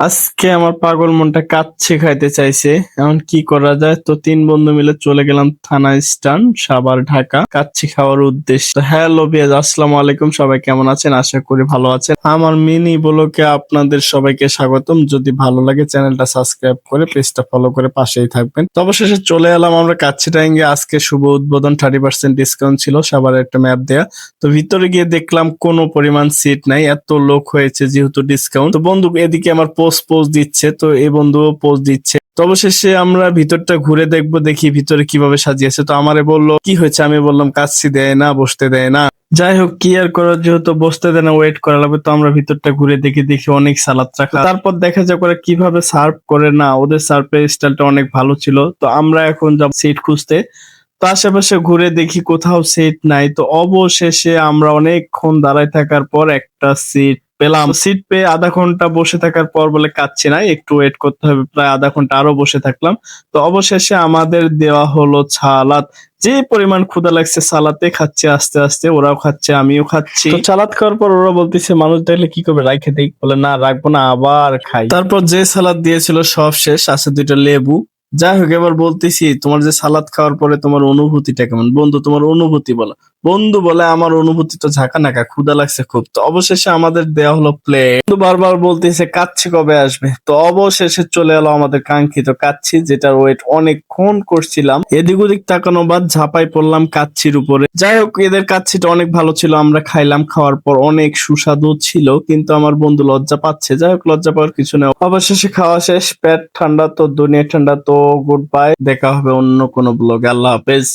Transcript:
আজকে আমার পাগল মনটা কাচ্চি খাইতে চাইছে। এখন কি করা যায়? তো ৩ বন্ধু মিলে চলে গেলাম থানা স্ট্যান্ড, সাভার, ঢাকা কাচ্চি খাওয়ার উদ্দেশ্যে। তো হ্যালো ভিউয়ার্স, আসসালামু আলাইকুম। সবাই কেমন আছেন? আশা করি ভালো আছেন। আমার মিনি ব্লগে আপনাদের সবাইকে স্বাগতম। যদি ভালো লাগে চ্যানেলটা সাবস্ক্রাইব করে পেজটা ফলো করে পাশেই থাকবেন। তো অবশেষে চলে এলাম আমরা কাচ্চি টাইঙ্গে। আজকে শুভ উদ্বোধন, 30% ডিসকাউন্ট ছিল, সাভারের একটা ম্যাপ দেয়া। তো ভিতরে গিয়ে দেখলাম কোনো পরিমাণ সিট নাই, এত লোক হয়েছে যেহেতু ডিসকাউন্ট। তো বন্ধু এদিকে আমার পোজ দিচ্ছে, তো এই বন্ধুও পোজ দিচ্ছে। তো অবশেষে আমরা ভিতরটা ঘুরে দেখবো, দেখি ভিতরে কিভাবে সাজিয়েছে। তো আমারে বললো কি হয়েছে, আমি বললাম কাচ্চি দেয় না, বসতে দেয় না। যাই হোক, কি আর করার, যেহেতু বসতে দেয় না, ওয়েট করা লাগবে। তো আমরা ভিতরটা ঘুরে দেখি অনেক সালাদ রাখা। তারপর দেখা যাক ওরা কিভাবে সার্ভ করে। না, ওদের সার্ভের স্টাইলটা অনেক ভালো ছিল। তো আমরা এখন যাব সিট খুঁজতে। তো আশেপাশে ঘুরে দেখি কোথাও সিট নাই। তো অবশেষে আমরা অনেকক্ষণ দাঁড়ায় থাকার পর একটা সিট পেলাম। সিট পেয়ে আধা ঘন্টা বসে থাকার পর বলে কাচ্চি নাই, একটু ওয়েট করতে হবে। প্রায় আধা ঘন্টা আরো বসে থাকলাম। তো অবশেষে আমাদের দেওয়া হলো সালাদ। যে পরিমাণ ক্ষুধা লাগছে, সালাতে খাচ্ছে আস্তে আস্তে, ওরাও খাচ্ছে আমিও খাচ্ছি। তো সালাদ খাওয়ার পর ওরা বলতেছে মানুষ দেখলে কি করবে, রাইখে দেই। বলে না, রাখবো না, আবার খাই। তারপর যে সালাদ দিয়েছিল সব শেষ, আছে 2টা লেবু। যাই হোক, এবার বলতেছি তোমার যে সালাদ খাওয়ার পরে তোমার অনুভূতিটা কেমন? বন্ধু তোমার অনুভূতি বলো। বন্ধু বলে আমার অনুভূতি তো ঝাঁকা নাকা, ক্ষুধা লাগছে খুব। তো অবশেষে আমাদের দেয়া হলো প্লেট। বন্ধু বারবার বলতেছে কাচ্চি কবে আসবে। তো অবশেষে চলে এলো আমাদের কাঙ্ক্ষিত কাচ্চি, যেটার ওয়েট অনেকক্ষণ করছিলাম। এদিক ওদিক তাকানো বাদ ঝাঁপাই পড়লাম কাচ্চির উপরে। যাই হোক, এদের কাচ্চিটা অনেক ভালো ছিল, আমরা খাইলাম। খাওয়ার পর অনেক সুস্বাদু ছিল, কিন্তু আমার বন্ধু লজ্জা পাচ্ছে। যাই হোক, লজ্জা পাওয়ার কিছু নেই। অবশেষে খাওয়া শেষ, পেট ঠান্ডা তো দুনিয়া ঠান্ডা। তো গুড বাই, দেখা হবে অন্য কোনো ব্লগে। আল্লাহ হাফেজ।